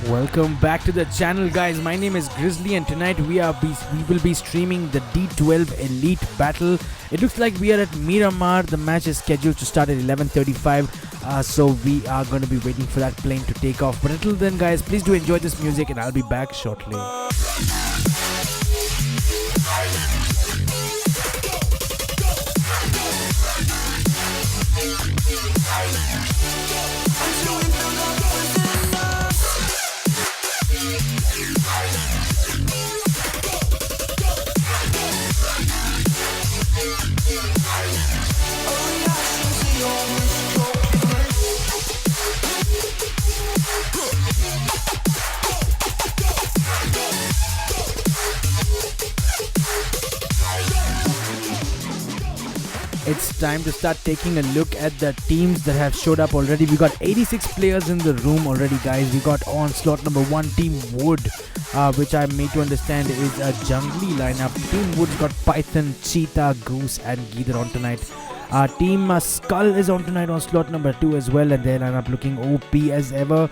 Welcome back to the channel, guys. My name is Grizzly, and tonight we will be streaming the D12 Elite Battle. It looks like we are at Miramar. The match is scheduled to start at 11:35, so we are going to be waiting for that plane to take off. But until then, guys, please do enjoy this music, and I'll be back shortly. It's time to start taking a look at the teams that have showed up already. We got 86 players in the room already, guys. We got on slot number 1 Team Wood, which I'm made to understand is a jungly lineup. Team Wood's got Python, Cheetah, Goose and Geether on tonight. Team Skull is on tonight on slot number 2 as well, and their lineup looking OP as ever.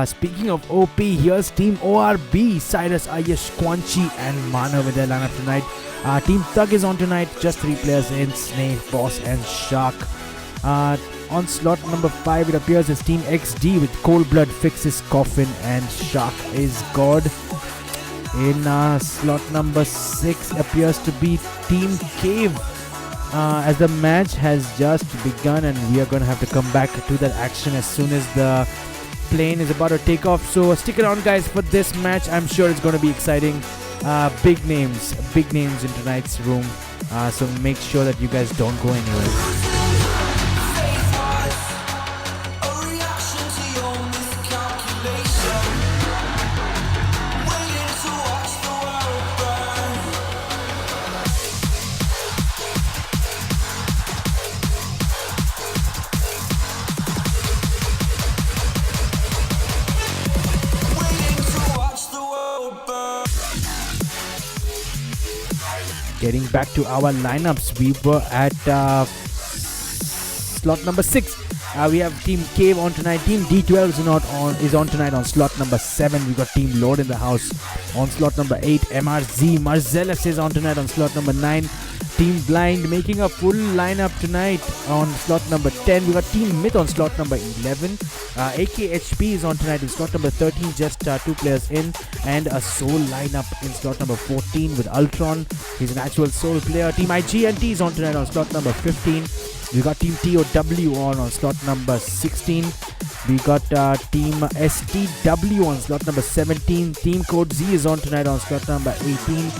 Speaking of OP, here's Team ORB, Cyrus, Ayush, Quanchi and Mana with their lineup tonight. Team Thug is on tonight, just 3 players in, Snake, Boss and Shark. On slot number 5 it appears as Team XD with Cold Blood, Fixes, Coffin and Shark is God. In slot number 6 appears to be Team Cave, as the match has just begun and we are going to have to come back to that action as soon as the plane is about to take off. So stick around, guys, for this match. I'm sure it's going to be exciting. Big names in tonight's room, so make sure that you guys don't go anywhere. Getting back to our lineups, we were at slot number 6. We have Team Cave on tonight. Team D12 is on tonight on slot number 7. We got Team Lord in the house on slot number 8. MRZ Marcellus is on tonight on slot number 9. Team Blind making a full lineup tonight on slot number 10. We got Team Myth on slot number 11. AKHP is on tonight in slot number 13, just 2 players in, and a Soul lineup in slot number 14 with Ultron. He's an actual Soul player. Team IGNT is on tonight on slot number 15. We got Team TOW on slot number 16. We got Team STW on slot number 17. Team Code Z is on tonight on slot number 18.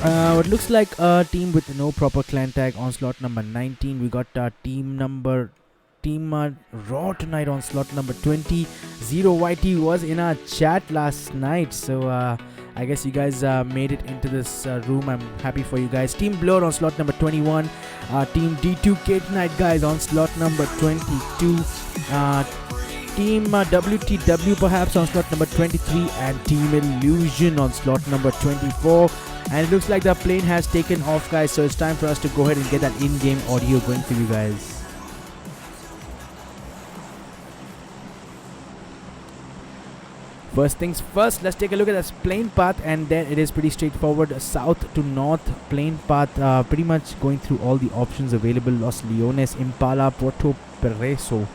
It looks like a team with no proper clan tag on slot number 19. We got Team Raw tonight on slot number 20. Zero YT was in our chat last night, so I guess you guys made it into this room. I'm happy for you guys. Team Blur on slot number 21. Team D2K tonight, guys, on slot number 22. Team WTW perhaps on slot number 23, and Team Illusion on slot number 24. And it looks like the plane has taken off, guys, so it's time for us to go ahead and get that in-game audio going for you guys. First things first, let's take a look at this plane path, and then it is pretty straightforward. South to north plane path, pretty much going through all the options available. Los Leones, Impala, Puerto Pereso,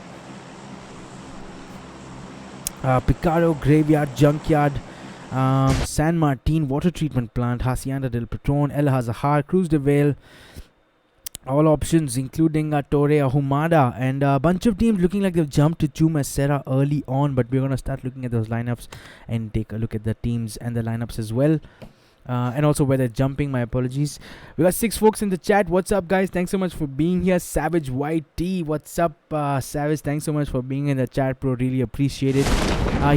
Picaro, Graveyard, Junkyard, San Martin, Water Treatment Plant, Hacienda del Patron, El Hazahar, Cruz de Vale. All options including Torre Ahumada, and a bunch of teams looking like they've jumped to Chuma Serra early on, but we're going to start looking at those lineups and take a look at the teams and the lineups as well. And also where they're jumping, my apologies. We got 6 folks in the chat. What's up, guys? Thanks so much for being here. Savage YT, what's up, Savage? Thanks so much for being in the chat, bro. Really appreciate it.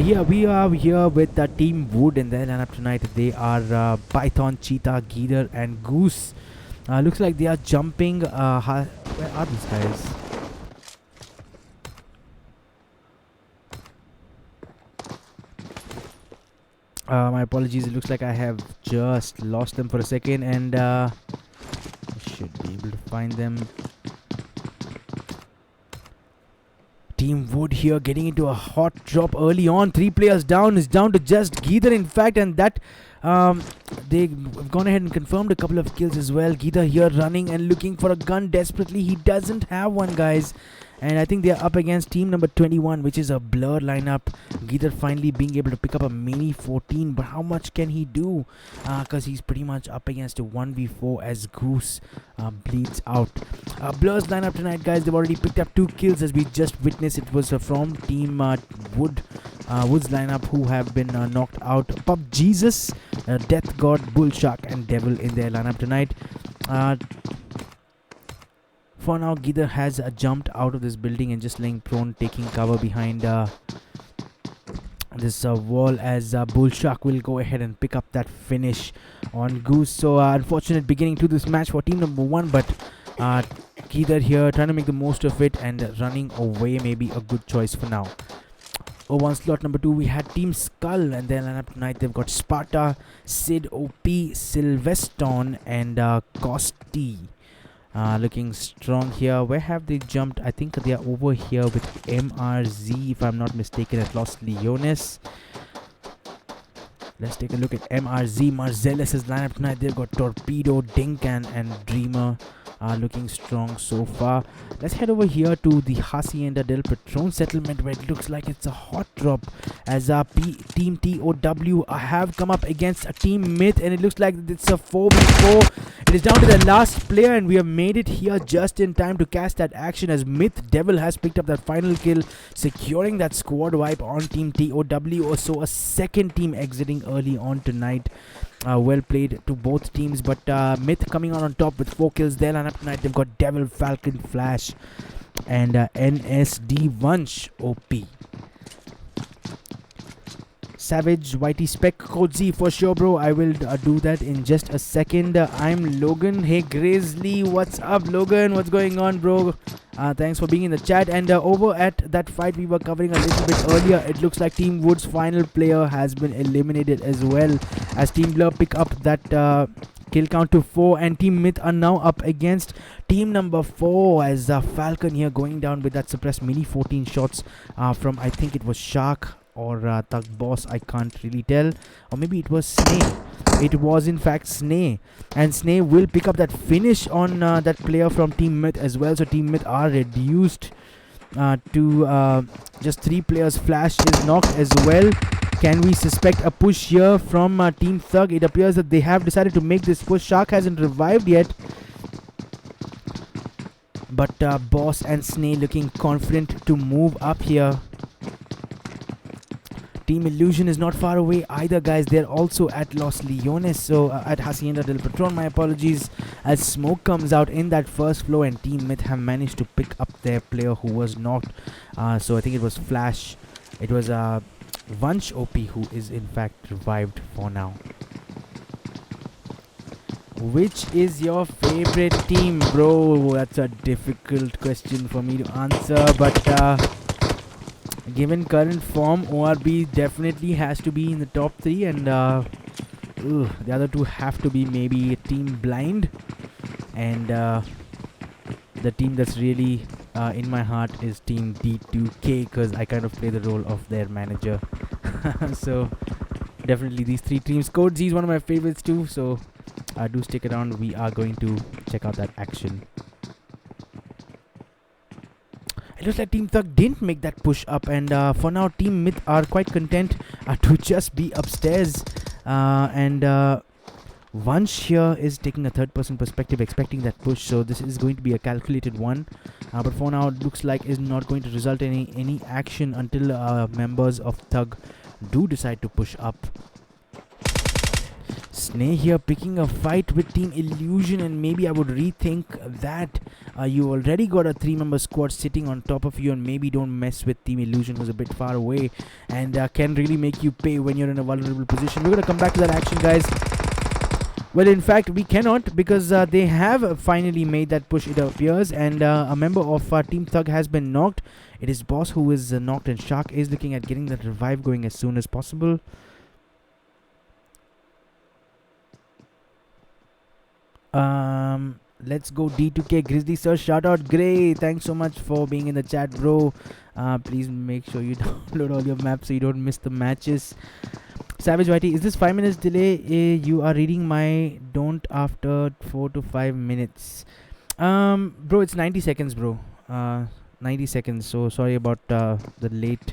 Here we are here with Team Wood and their lineup tonight. They are Python, Cheetah, Geether and Goose. Looks like they are jumping. Where are these guys? My apologies. It looks like I have just lost them for a second, and I should be able to find them. Team Wood here getting into a hot drop early on. 3 players down. Is down to just Geether, in fact, and that they've gone ahead and confirmed a couple of kills as well. Geether here running and looking for a gun desperately. He doesn't have one, guys. And I think they're up against team number 21, which is a blur lineup. Geether finally being able to pick up a mini 14, but how much can he do? Because he's pretty much up against a 1v4 as Goose bleeds out. Blur's lineup tonight, guys. They've already picked up 2 kills as we just witnessed. It was from team Wood's lineup who have been knocked out. Pub Jesus, Death God, Bull Shark, and Devil in their lineup tonight. For now, Geether has jumped out of this building and just laying prone, taking cover behind this wall as Bull Shark will go ahead and pick up that finish on Goose. So unfortunate beginning to this match for team number 1, but Geether here trying to make the most of it and running away, maybe a good choice for now. Over on slot number 2, we had Team Skull, and their lineup tonight they've got Sparta, Sid OP, Sylveston, and Costi. Looking strong here. Where have they jumped? I think they are over here with MRZ, if I'm not mistaken, at Los Leones. Let's take a look at MRZ. Marcellus' lineup tonight. They've got Torpedo, Dinkan, and Dreamer. Looking strong so far. Let's head over here to the Hacienda del Patron settlement, where it looks like it's a hot drop as Team TOW have come up against a Team Myth, and it looks like it's a 4v4. It is down to the last player, and we have made it here just in time to catch that action as Myth Devil has picked up that final kill, securing that squad wipe on Team TOW. So a second team exiting early on tonight. Well played to both teams, but Myth coming out on top with 4 kills. Their lineup tonight, they've got Devil, Falcon, Flash, and NSD Vunch OP. Savage, Whitey Spec, Code Z for sure, bro. I will do that in just a second. I'm Logan. Hey, Grizzly, what's up, Logan? What's going on, bro? Thanks for being in the chat. And over at that fight we were covering a little bit earlier, it looks like Team Wood's final player has been eliminated as well, as Team Blur pick up that kill count to 4, and Team Myth are now up against team number 4 as Falcon here going down with that suppressed mini 14 shots from, I think it was Shark or Thug Boss, I can't really tell, or maybe it was Snake. It was in fact Snake, and Snake will pick up that finish on that player from Team Myth as well. So Team Myth are reduced to just 3 players. Flash is knocked as well. Can we suspect a push here from Team Thug? It appears that they have decided to make this push. Shark hasn't revived yet, but Boss and Snake looking confident to move up here. Team Illusion is not far away either, guys. They're also at Los Leones, so at Hacienda del Patron, my apologies, as smoke comes out in that first floor, and Team Myth have managed to pick up their player who was knocked. So I think it was Flash. It was Vunch OP who is in fact revived for now. Which is your favorite team, bro? That's a difficult question for me to answer, but given current form, ORB definitely has to be in the top 3, and the other 2 have to be maybe Team Blind, and the team that's really in my heart is Team D2K, because I kind of play the role of their manager. So definitely these 3 teams. Code Z is one of my favorites too, so do stick around. We are going to check out that action. It looks like Team Thug didn't make that push up, and for now Team Myth are quite content to just be upstairs, and Vansh here is taking a third-person perspective, expecting that push, so this is going to be a calculated one, but for now it looks like is not going to result in any action until members of Thug do decide to push up. Snake here picking a fight with Team Illusion, and maybe I would rethink that. You already got a 3-member squad sitting on top of you, and maybe don't mess with Team Illusion, who's a bit far away and can really make you pay when you're in a vulnerable position. We're going to come back to that action, guys. Well, in fact, we cannot, because they have finally made that push, it appears, and a member of Team Thug has been knocked. It is Boss who is knocked, and Shark is looking at getting that revive going as soon as possible. Let's go D2K Grizzly sir. Shout out Gray. Thanks so much for being in the chat, bro. Please make sure you download all your maps so you don't miss the matches. Savage Whitey, is this 5 minutes delay? You are reading my don't after 4 to 5 minutes. Bro, it's 90 seconds, bro. 90 seconds. So sorry about the late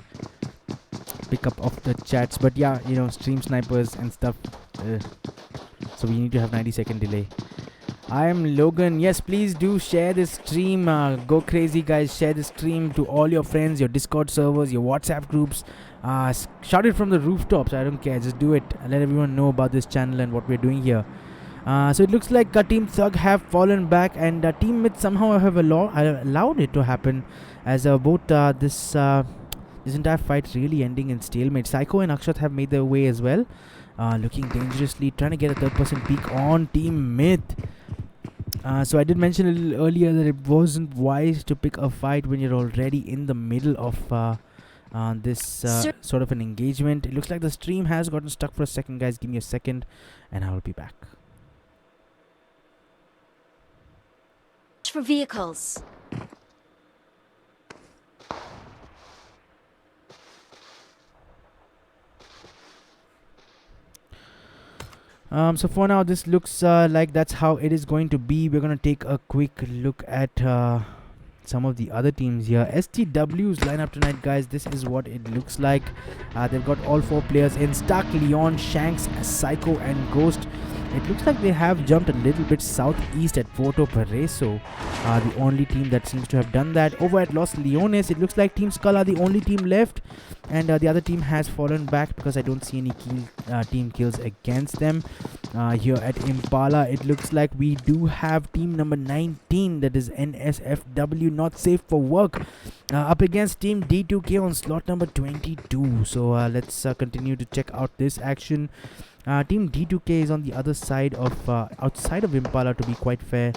pickup of the chats, but yeah, you know, stream snipers and stuff. So we need to have 90-second delay. I am Logan. Yes, please do share this stream. Go crazy, guys. Share the stream to all your friends, your Discord servers, your WhatsApp groups. Shout it from the rooftops. I don't care. Just do it. Let everyone know about this channel and what we're doing here. So it looks like Team Thug have fallen back, and Team Mid somehow have allowed it to happen, as both this entire fight really ending in stalemate. Psycho and Akshat have made their way as well, looking dangerously, trying to get a third-person peek on Team Mid. So I did mention a little earlier that it wasn't wise to pick a fight when you're already in the middle of this sort of an engagement. It looks like the stream has gotten stuck for a second, guys. Give me a second and I will be back. For vehicles. So for now, this looks like that's how it is going to be. We're going to take a quick look at some of the other teams here. STW's lineup tonight, guys. This is what it looks like. They've got all 4 players in: Stark, Leon, Shanks, Psycho and Ghost. It looks like they have jumped a little bit southeast at Porto Pareso, the only team that seems to have done that. Over at Los Leones, it looks like Team Skull are the only team left, and the other team has fallen back because I don't see any team kills against them. Here at Impala, it looks like we do have team number 19, that is NSFW, Not Safe for Work, up against Team D2K on slot number 22. So let's continue to check out this action. Team D2K is on the other side of outside of Impala, to be quite fair.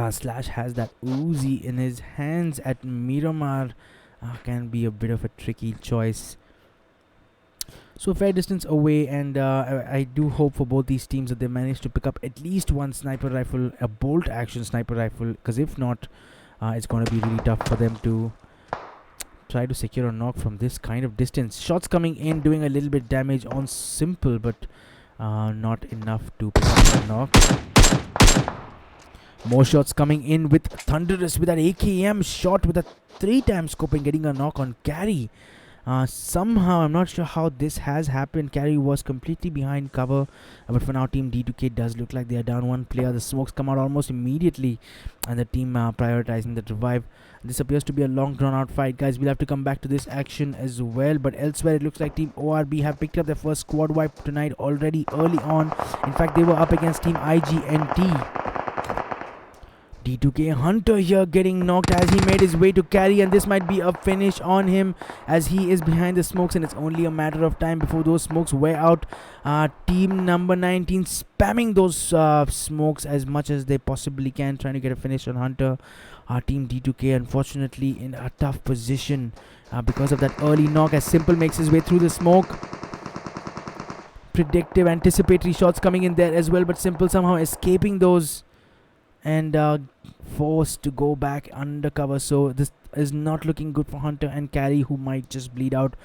Slash has that Uzi in his hands at Miramar. Can be a bit of a tricky choice. So fair distance away, and I do hope for both these teams that they manage to pick up at least one sniper rifle, a bolt action sniper rifle, because if not, it's going to be really tough for them to try to secure a knock from this kind of distance. Shots coming in, doing a little bit damage on Simple, but not enough to pick up a knock. More shots coming in with Thunderous with that AKM shot with a 3-time scope and getting a knock on Carry. Somehow, I'm not sure how this has happened. Carry was completely behind cover, but for now, Team D2K does look like they are down one player. The smokes come out almost immediately, and the team prioritizing the revive. This appears to be a long drawn-out fight, guys. We'll have to come back to this action as well, but elsewhere, it looks like Team ORB have picked up their first squad wipe tonight already early on. In fact, they were up against Team IGNT. D2K Hunter here getting knocked as he made his way to Carry, and this might be a finish on him as he is behind the smokes, and it's only a matter of time before those smokes wear out. Team number 19 spamming those smokes as much as they possibly can, trying to get a finish on Hunter. Team D2K unfortunately in a tough position because of that early knock as Simple makes his way through the smoke. Predictive anticipatory shots coming in there as well, but Simple somehow escaping those and forced to go back undercover. So this is not looking good for Hunter and Carry, who might just bleed out.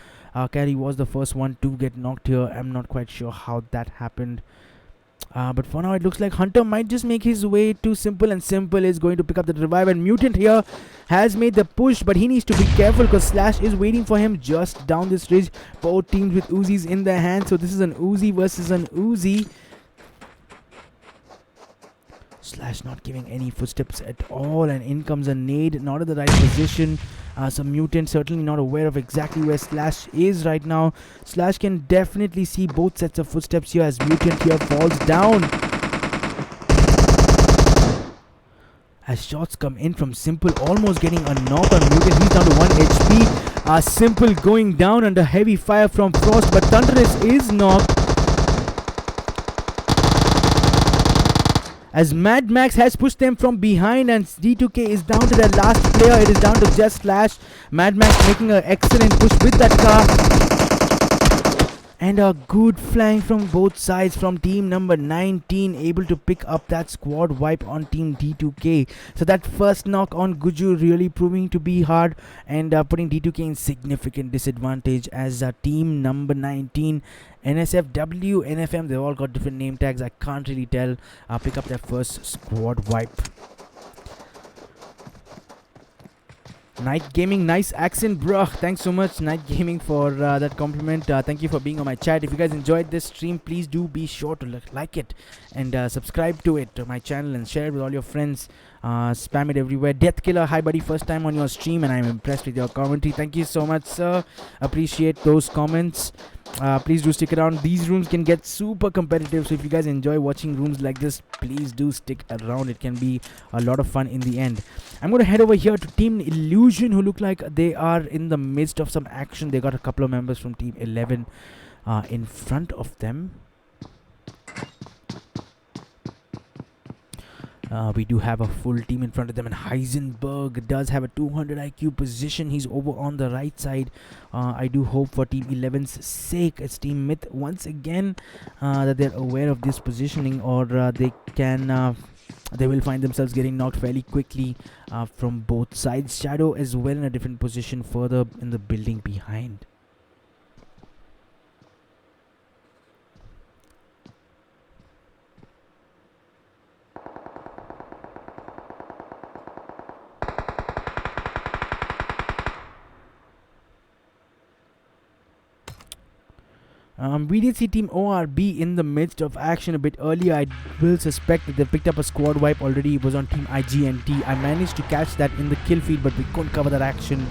Carry was the first one to get knocked here. I'm not quite sure how that happened, but for now it looks like Hunter might just make his way to Simple, and Simple is going to pick up the revive, and Mutant here has made the push, but he needs to be careful because Slash is waiting for him just down this ridge. Both teams with Uzis in their hands, so this is an Uzi versus an Uzi. Slash not giving any footsteps at all, and in comes a nade, not at the right position. Some Mutant certainly not aware of exactly where Slash is right now. Slash can definitely see both sets of footsteps here as Mutant here falls down. As shots come in from Simple, almost getting a knock on Mutant. He's down to 1 HP. Simple going down under heavy fire from Frost, but Thunderous is knocked. As Mad Max has pushed them from behind, and D2K is down to their last player. It is down to just Slash. Mad Max making an excellent push with that car. And a good flank from both sides from team number 19, able to pick up that squad wipe on team D2K. So that first knock on Guju really proving to be hard and putting D2K in significant disadvantage as team number 19, NSFW, NFM, they all got different name tags, I can't really tell, pick up their first squad wipe. Night Gaming, nice accent, bro. Thanks so much, Night Gaming, for that compliment. Thank you for being on my chat. If you guys enjoyed this stream, please do be sure to like it and subscribe to it, to my channel, and share it with all your friends. Spam it everywhere. Death Killer, hi buddy, first time on your stream and I'm impressed with your commentary. Thank you so much, sir. Appreciate those comments. Please do stick around. These rooms can get super competitive, so if you guys enjoy watching rooms like this, please do stick around. It can be a lot of fun in the end. I'm going to head over here to Team Illusion, who look like they are in the midst of some action. They got a couple of members from Team 11 in front of them. We do have a full team in front of them, and Heisenberg does have a 200 IQ position. He's over on the right side. I do hope for Team 11's sake, it's Team Myth once again, that they're aware of this positioning, or they will find themselves getting knocked fairly quickly from both sides. Shadow as well in a different position further in the building behind. We did see Team ORB in the midst of action a bit earlier. I will suspect that they picked up a squad wipe already. It was on Team IGNT. I managed to catch that in the kill feed, but we couldn't cover that action.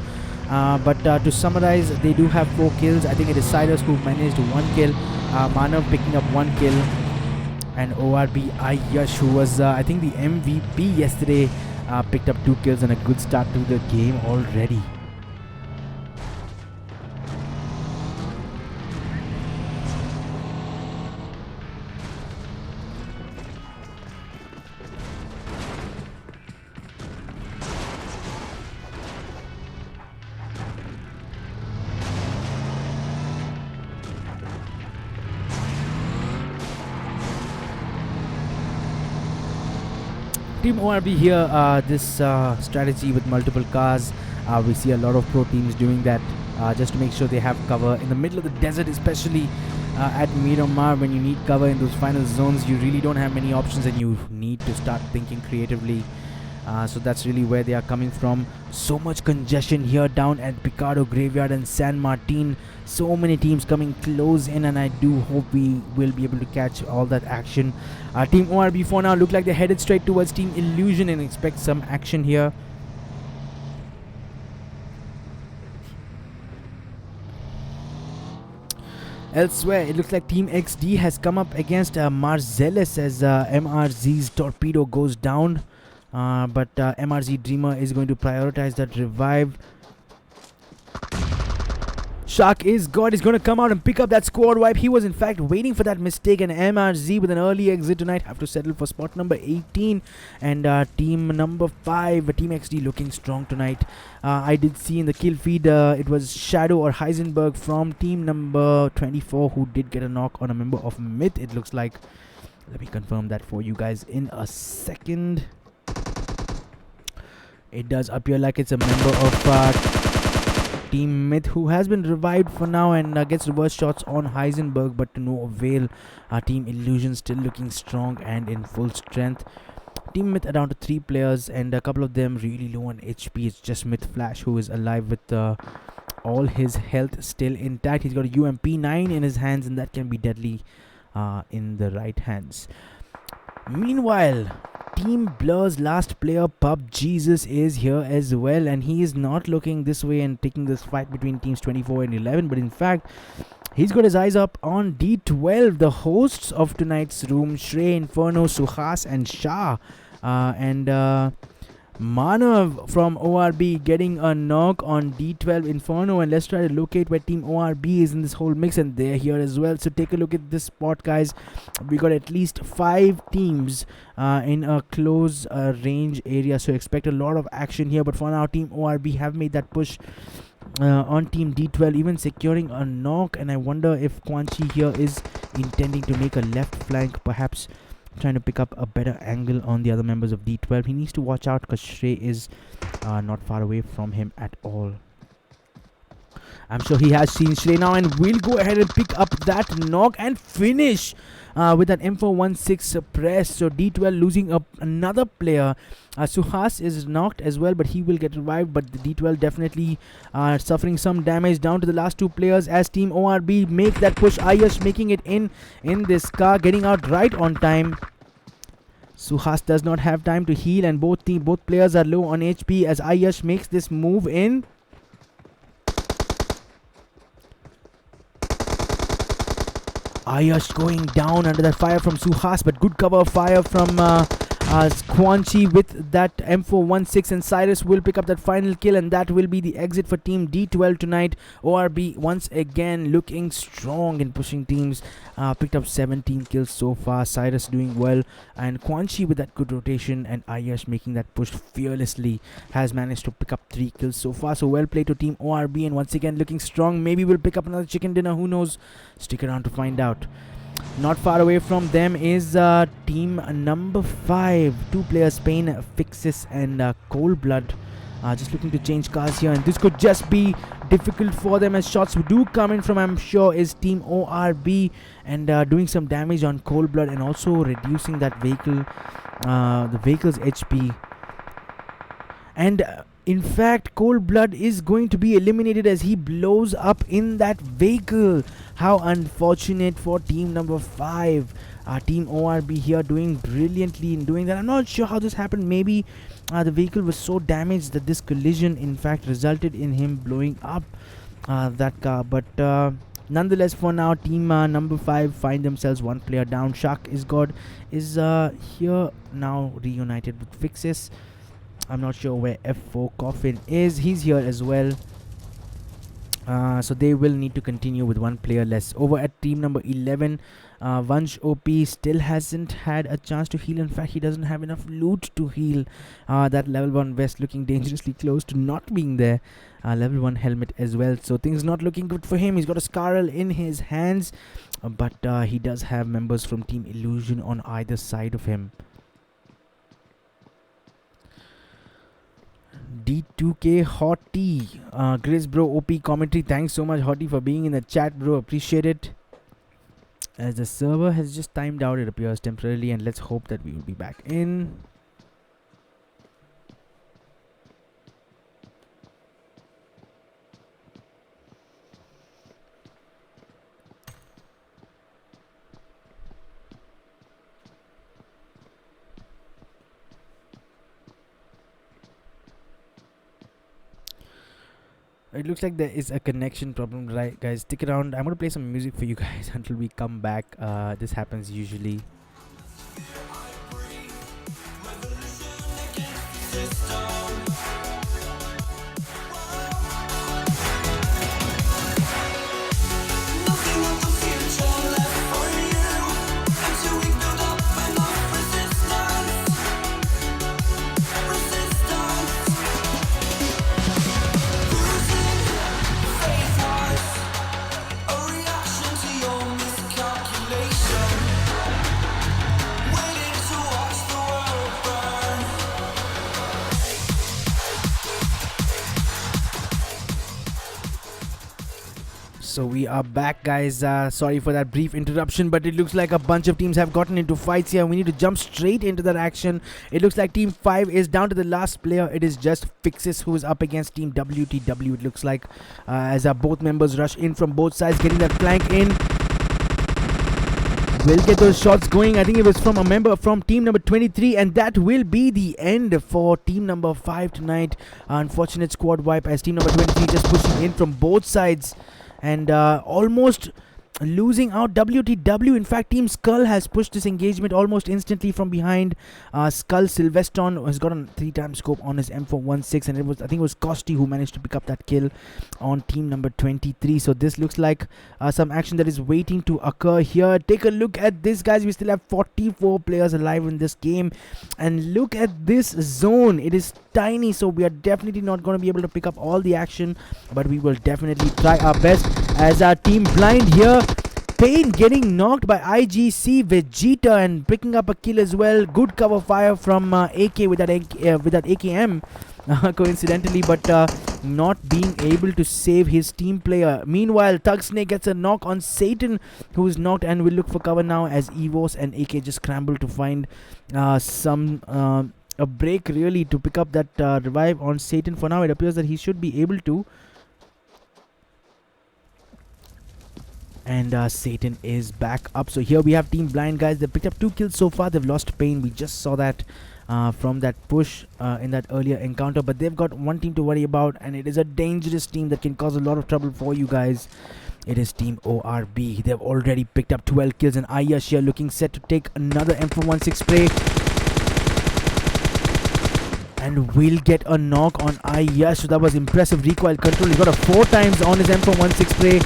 But to summarize, they do have 4 kills. I think it is Cyrus who managed 1 kill. Manav picking up 1 kill. And ORB Ayash, who was I think the MVP yesterday, picked up 2 kills and a good start to the game already. Team ORB here, this strategy with multiple cars, we see a lot of pro teams doing that just to make sure they have cover in the middle of the desert, especially at Miramar. When you need cover in those final zones, you really don't have many options and you need to start thinking creatively. So that's really where they are coming from. So much congestion here down at Picardo Graveyard and San Martin. So many teams coming close in, and I do hope we will be able to catch all that action. Team ORB for now look like they're headed straight towards Team Illusion and expect some action here. Elsewhere, it looks like Team XD has come up against Marcellus as MRZ's torpedo goes down. But MRZ Dreamer is going to prioritize that revive. Shark is God is going to come out and pick up that squad wipe. He was in fact waiting for that mistake, and MRZ with an early exit tonight have to settle for spot number 18. And team number 5, Team XD, looking strong tonight. I did see in the kill feed it was Shadow or Heisenberg from team number 24 who did get a knock on a member of Myth, it looks like. Let me confirm that for you guys in a second. It does appear like it's a member of Team Myth who has been revived for now and gets reverse shots on Heisenberg, but to no avail. Team Illusion still looking strong and in full strength. Team Myth are down to 3 players and a couple of them really low on HP. It's just Myth Flash who is alive with all his health still intact. He's got a UMP9 in his hands, and that can be deadly in the right hands. Meanwhile, Team Blur's last player, Pubg is here as well, and he is not looking this way and taking this fight between teams 24 and 11, but in fact he's got his eyes up on D12, the hosts of tonight's room, Shrey, Inferno, Suhas and Shah. And Manav from ORB getting a knock on D12 Inferno, and let's try to locate where team ORB is in this whole mix, and they're here as well. So take a look at this spot, guys. We got at least 5 teams in a close range area, so expect a lot of action here. But for now, team ORB have made that push on team D12, even securing a knock, and I wonder if Kwanchi here is intending to make a left flank, perhaps trying to pick up a better angle on the other members of D12. He needs to watch out because Shrey is not far away from him at all. I'm sure he has seen Shrey now, and we'll go ahead and pick up that knock and finish with that M416 press. So D12 losing up another player. Suhas is knocked as well, but he will get revived. But the D12 definitely suffering some damage. Down to the last 2 players as team ORB make that push. Ayush making it in this car, getting out right on time. Suhas does not have time to heal, and both players are low on HP as Ayush makes this move in. Ayush going down under that fire from Suhas, but good cover fire from Kwanchi with that M416, and Cyrus will pick up that final kill, and that will be the exit for team D12 tonight. ORB once again looking strong in pushing teams, picked up 17 kills so far. Cyrus doing well, and Kwanchi with that good rotation, and Ayush making that push fearlessly has managed to pick up 3 kills so far. So well played to team ORB, and once again looking strong. Maybe we'll pick up another chicken dinner, who knows? Stick around to find out. Not far away from them is team number 5. 2 players, Spain, Fixis and Cold Blood. Just looking to change cars here, and this could just be difficult for them as shots do come in from, I'm sure, is team ORB, and doing some damage on Cold Blood and also reducing that vehicle, the vehicle's HP. And in fact, Cold Blood is going to be eliminated as he blows up in that vehicle. How unfortunate for team number 5. Team ORB here doing brilliantly in doing that. I'm not sure how this happened. Maybe the vehicle was so damaged that this collision in fact resulted in him blowing up that car. But nonetheless, for now, team number 5 find themselves 1 player down. Shark is here now reunited with Fixis. I'm not sure where F4 Coffin is. He's here as well. So they will need to continue with 1 player less. Over at team number 11, Vansh OP still hasn't had a chance to heal. In fact, he doesn't have enough loot to heal. That level 1 vest looking dangerously close to not being there. Level 1 helmet as well. So things not looking good for him. He's got a Scarl in his hands. But he does have members from Team Illusion on either side of him. D2K Hottie, Grizz bro, OP commentary. Thanks so much, Hottie, for being in the chat, bro. Appreciate it. As the server has just timed out, it appears temporarily, and let's hope that we will be back in. It looks like there is a connection problem, right, guys? Stick around. I'm gonna play some music for you guys until we come back. This happens usually. So we are back, guys. Sorry for that brief interruption, but it looks like a bunch of teams have gotten into fights here. We need to jump straight into that action. It looks like team 5 is down to the last player. It is just Fixis who is up against team WTW. It looks like as both members rush in from both sides, getting that flank in. We'll get those shots going. I think it was from a member from team number 23, and that will be the end for team number 5 tonight. Unfortunate squad wipe as team number 23 just pushing in from both sides. And almost losing out WTW. In fact, Team Skull has pushed this engagement almost instantly from behind. Skull Sylveston has got a 3-time scope on his M416, and I think it was Costi who managed to pick up that kill on team number 23. So this looks like some action that is waiting to occur here. Take a look at this, guys. We still have 44 players alive in this game, and look at this zone. It is tiny, so we are definitely not going to be able to pick up all the action, but we will definitely try our best as our team blind here. Pain getting knocked by IGC Vegeta and picking up a kill as well. Good cover fire from AK with that AKM coincidentally, but not being able to save his team player. Meanwhile, Thug Snake gets a knock on Satan, who is knocked, and will look for cover now as Evos and AK just scramble to find a break really to pick up that revive on Satan. For now, it appears that he should be able to. And Satan is back up. So here we have Team Blind, guys. They picked up 2 kills so far. They've lost Pain. We just saw that from that push in that earlier encounter. But they've got one team to worry about, and it is a dangerous team that can cause a lot of trouble for you guys. It is Team ORB. They've already picked up 12 kills, and Ayash here looking set to take another M416 spray. And we'll get a knock on Ayash. So that was impressive recoil control. He got a 4 times on his M416 spray.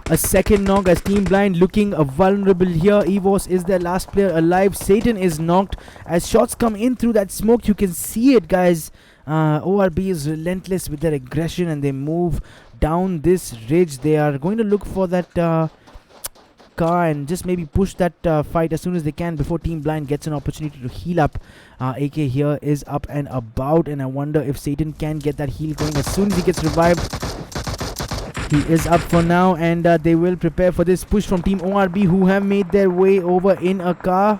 A second knock as Team Blind looking vulnerable here. Evos is their last player alive. Satan is knocked as shots come in through that smoke. You can see it, guys. ORB is relentless with their aggression, and they move down this ridge. They are going to look for that car and just maybe push that fight as soon as they can before Team Blind gets an opportunity to heal up. AK here is up and about, and I wonder if Satan can get that heal going as soon as he gets revived. He is up for now, and they will prepare for this push from Team ORB, who have made their way over in a car.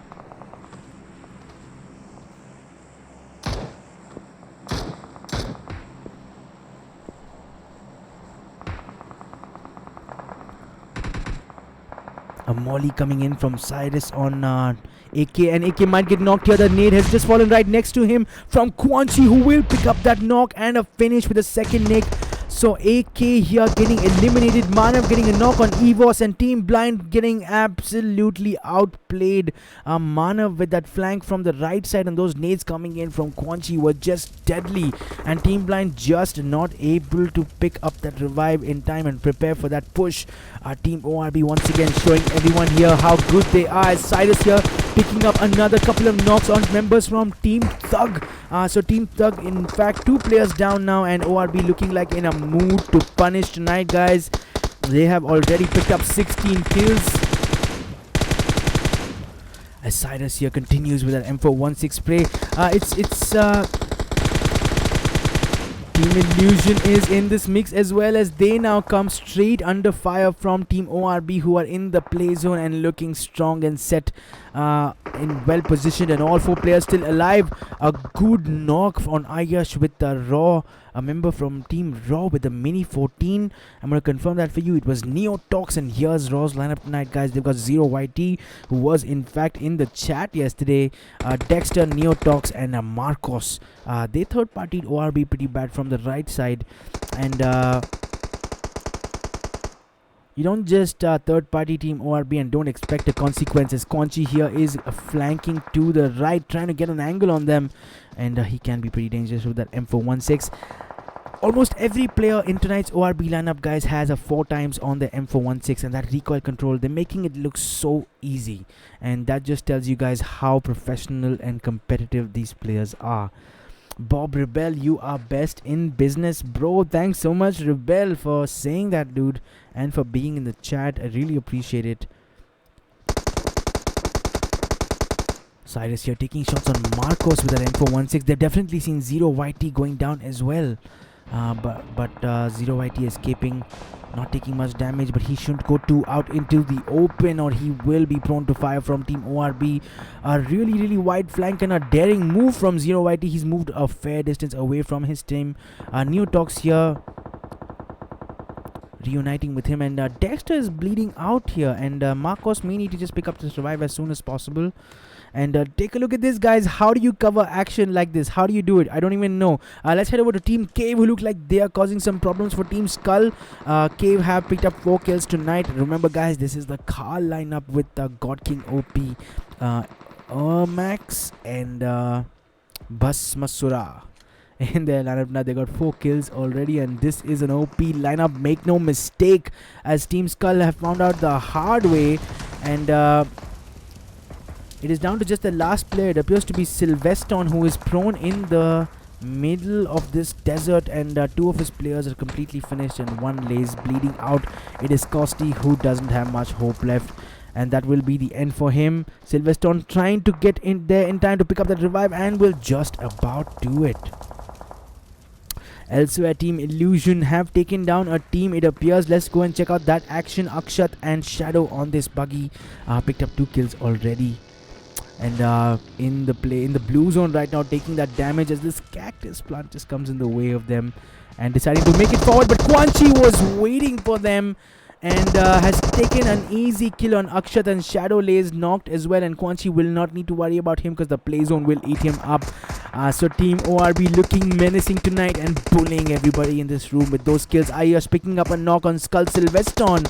A molly coming in from Cyrus on AK, and AK might get knocked here. The nade has just fallen right next to him from Quanchi, who will pick up that knock and a finish with a second nade. So AK here getting eliminated. Manav getting a knock on Evos, and Team Blind getting absolutely outplayed. Manav with that flank from the right side, and those nades coming in from Quanchi were just deadly. And Team Blind just not able to pick up that revive in time and prepare for that push. Team ORB once again showing everyone here how good they are. As Cyrus here picking up another couple of knocks on members from Team Thug. So Team Thug, in fact, 2 players down now, and ORB looking like in a mood to punish tonight, guys. They have already picked up 16 kills. As Cyrus here continues with that M416 spray. Team Illusion is in this mix as well, as they now come straight under fire from Team ORB, who are in the play zone and looking strong and set, in well positioned, and all 4 players still alive. A good knock on Ayash with the Raw, a member from Team Raw with the Mini 14. I'm going to confirm that for you. It was Neotox, and here's Raw's lineup tonight, guys. They've got Zero YT, who was in fact in the chat yesterday. Dexter, Neotox, and Marcos. They third-partied ORB pretty bad from the right side, and you don't just third-party Team ORB and don't expect the consequences. Conchi here is flanking to the right, trying to get an angle on them, and he can be pretty dangerous with that M416. Almost every player in tonight's ORB lineup, guys, has a 4 times on the M416, and that recoil control, they're making it look so easy, and that just tells you guys how professional and competitive these players are. Bob Rebel, you are best in business, bro. Thanks so much, Rebel, for saying that, dude, and for being in the chat. I really appreciate it. Cyrus here taking shots on Marcos with that M416. They've definitely seen Zero YT going down as well. But Zero YT escaping, not taking much damage, but he shouldn't go too out into the open, or he will be prone to fire from Team ORB. A really wide flank and a daring move from Zero YT. He's moved a fair distance away from his team. Neotox here reuniting with him. And Dexter is bleeding out here, and Marcos may need to just pick up this revive as soon as possible. And take a look at this, guys. How do you cover action like this? How do you do it? I don't even know. Let's head over to Team Cave, who look like they are causing some problems for Team Skull. Cave have picked up 4 kills tonight. Remember, guys, this is the Carl lineup with God King OP, Max, and Basmasura. In their lineup now, they got 4 kills already, and this is an OP lineup. Make no mistake, as Team Skull have found out the hard way, and it is down to just the last player. It appears to be Sylveston, who is prone in the middle of this desert, and 2 of his players are completely finished and 1 lays bleeding out. It is Costi, who doesn't have much hope left, and that will be the end for him. Sylveston trying to get in there in time to pick up that revive, and will just about do it. Elsewhere, Team Illusion have taken down a team, it appears. Let's go and check out that action. Akshat and Shadow on this buggy picked up 2 kills already. And in the blue zone right now, taking that damage as this cactus plant just comes in the way of them and deciding to make it forward. But Quan Chi was waiting for them and has taken an easy kill on Akshat, and Shadow lays knocked as well, and Quan Chi will not need to worry about him because the play zone will eat him up. So Team ORB looking menacing tonight and bullying everybody in this room with those kills. Ayers picking up a knock on Skull Sylveston,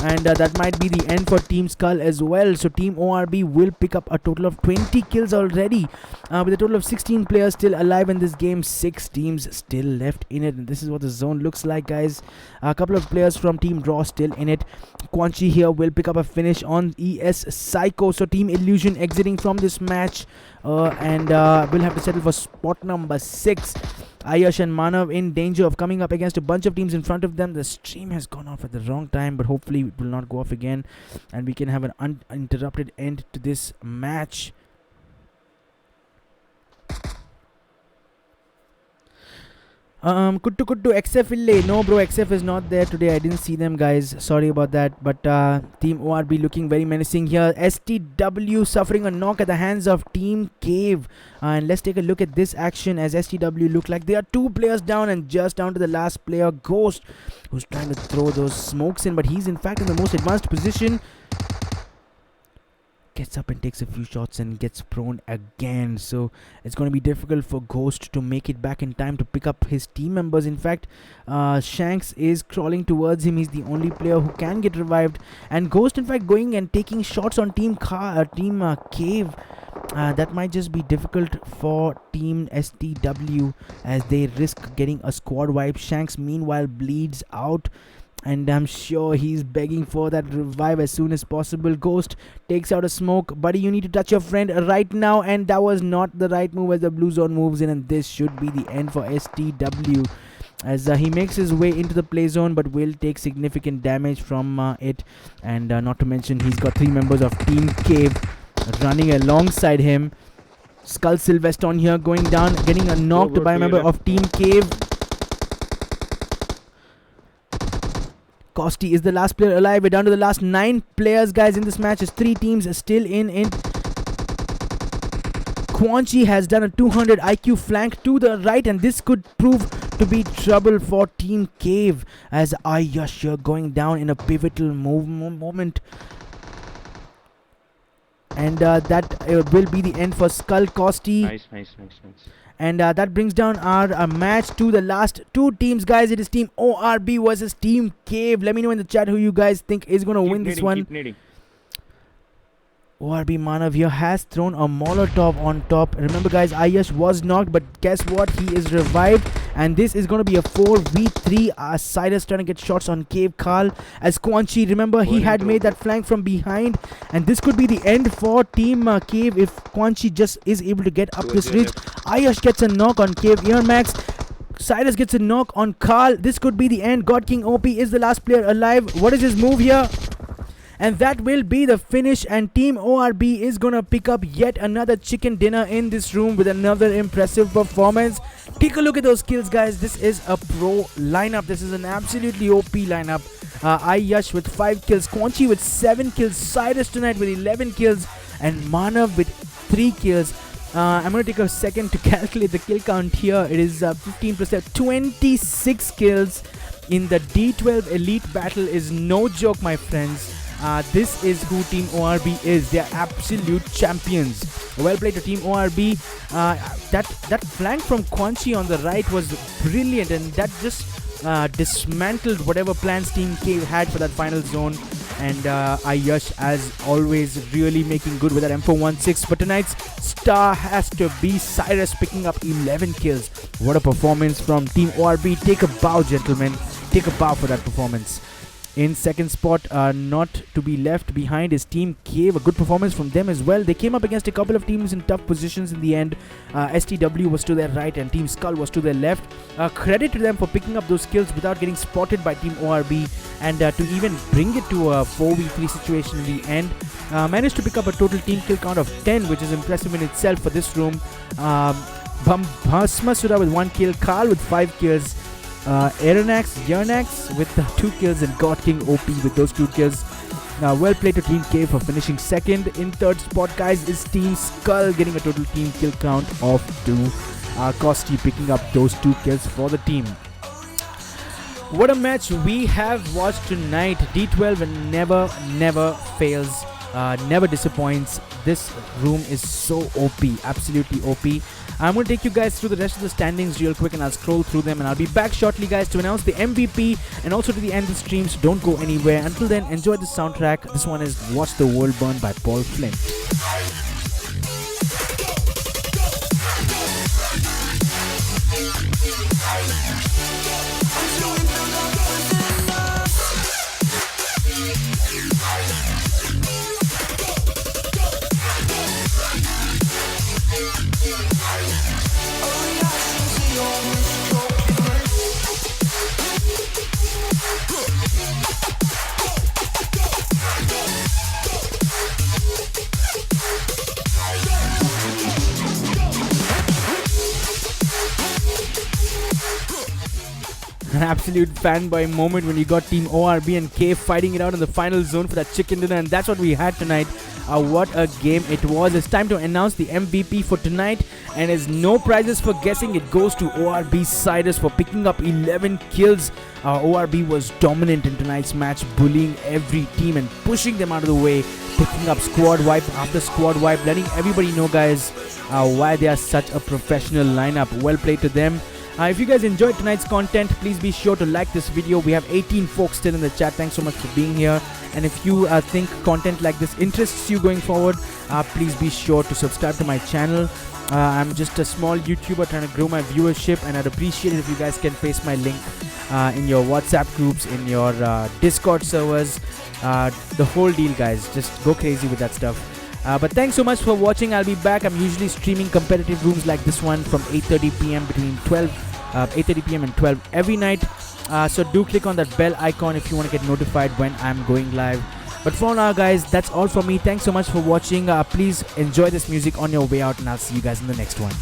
and that might be the end for Team Skull as well. So Team ORB will pick up a total of 20 kills already, with a total of 16 players still alive in this game. 6 teams still left in it, and this is what the zone looks like, guys. A couple of players from Team Draw still in it. Quan Chi here will pick up a finish on ES Psycho. So Team Illusion exiting from this match, and will have to settle for spot number 6. Ayush and Manav in danger of coming up against a bunch of teams in front of them. The stream has gone off at the wrong time, but hopefully it will not go off again, and we can have an uninterrupted end to this match. Kuttu XF ille. No bro, XF is not there today. I didn't see them, guys. Sorry about that. But Team ORB looking very menacing here. STW suffering a knock at the hands of Team Cave. And let's take a look at this action as STW look like they are 2 players down, and just down to the last player, Ghost, who's trying to throw those smokes in, but he's in fact in the most advanced position. Gets up and takes a few shots and gets prone again. So it's going to be difficult for Ghost to make it back in time to pick up his team members. In fact, Shanks is crawling towards him. He's the only player who can get revived, and Ghost in fact going and taking shots on Team Cave. That might just be difficult for Team STW as they risk getting a squad wipe. Shanks meanwhile bleeds out, and I'm sure he's begging for that revive as soon as possible. Ghost takes out a smoke. Buddy, you need to touch your friend right now, and that was not the right move as the blue zone moves in, and this should be the end for STW as he makes his way into the play zone, but will take significant damage from it. And not to mention, he's got 3 members of Team Cave running alongside him. Skull Sylveston here going down, getting knocked by a member of Team Cave. Costi is the last player alive. We're down to the last 9 players, guys, in this match. There's 3 teams still in it. Quan Chi has done a 200 IQ flank to the right, and this could prove to be trouble for Team Cave as Ayush here going down in a pivotal moment. And that will be the end for Skull Costi. Nice. And that brings down our match to the last 2 teams, guys. It is Team ORB versus Team Cave. Let me know in the chat who you guys think is going to win this one. ORB Manav here has thrown a Molotov on top. Remember, guys, Ayush was knocked, but guess what? He is revived. And this is going to be a 4v3. Cyrus trying to get shots on Cave Carl. As Quan Chi, remember, he had made that flank from behind. And this could be the end for Team Cave if Quan Chi just is able to get up this ridge. Ayush gets a knock on Cave Earmax. Cyrus gets a knock on Carl. This could be the end. God King OP is the last player alive. What is his move here? And that will be the finish, and Team ORB is gonna pick up yet another chicken dinner in this room with another impressive performance. Take a look at those kills, guys. This is a pro lineup. This is an absolutely OP lineup. Ayush with 5 kills, Quan Chi with 7 kills, Cyrus tonight with 11 kills, and Manav with 3 kills. I'm going to take a second to calculate the kill count here. It is 15%, 26 kills. in the D12 Elite Battle is no joke, my friends. This is who Team ORB is. They are absolute champions. Well played to Team ORB. That flank from Quanchi on the right was brilliant, and that just dismantled whatever plans Team K had for that final zone. And Ayush, as always, really making good with that M416. But tonight's star has to be Cyrus, picking up 11 kills. What a performance from Team ORB. Take a bow, gentlemen. Take a bow for that performance. In second spot, not to be left behind, is Team Cave. A good performance from them as well. They came up against a couple of teams in tough positions in the end. STW was to their right and Team Skull was to their left. Credit to them for picking up those kills without getting spotted by Team ORB, and to even bring it to a 4v3 situation in the end. Managed to pick up a total team kill count of 10, which is impressive in itself for this room. Bhasma Sura with 1 kill, Carl with 5 kills. Aeronax, Yernax with 2 kills, and God King OP with those 2 kills. Well played to Team K for finishing second. In third spot, guys, is Team Skull, getting a total team kill count of 2. Kosti picking up those 2 kills for the team. What a match we have watched tonight. D12 never fails, never disappoints. This room is so OP, absolutely OP. I'm going to take you guys through the rest of the standings real quick, and I'll scroll through them, and I'll be back shortly, guys, to announce the MVP and also to the end of the stream, so don't go anywhere. Until then, enjoy the soundtrack. This one is Watch the World Burn by Paul Flint. An absolute fanboy moment when you got Team ORB and K fighting it out in the final zone for that chicken dinner, and that's what we had tonight. What a game it was. It's time to announce the MVP for tonight, and as no prizes for guessing, it goes to ORB Cyrus for picking up 11 kills. ORB was dominant in tonight's match, bullying every team and pushing them out of the way, picking up squad wipe after squad wipe, letting everybody know, guys, why they are such a professional lineup. Well played to them. If you guys enjoyed tonight's content, please be sure to like this video. We have 18 folks still in the chat. Thanks so much for being here. And if you think content like this interests you going forward, please be sure to subscribe to my channel. I'm just a small YouTuber trying to grow my viewership, and I'd appreciate it if you guys can paste my link in your WhatsApp groups, in your Discord servers, the whole deal, guys. Just go crazy with that stuff. But thanks so much for watching. I'll be back. I'm usually streaming competitive rooms like this one from 8:30 p.m. between 8:30 p.m. and 12 every night. So do click on that bell icon if you want to get notified when I'm going live. But for now, guys, that's all from me. Thanks so much for watching. Please enjoy this music on your way out, and I'll see you guys in the next one.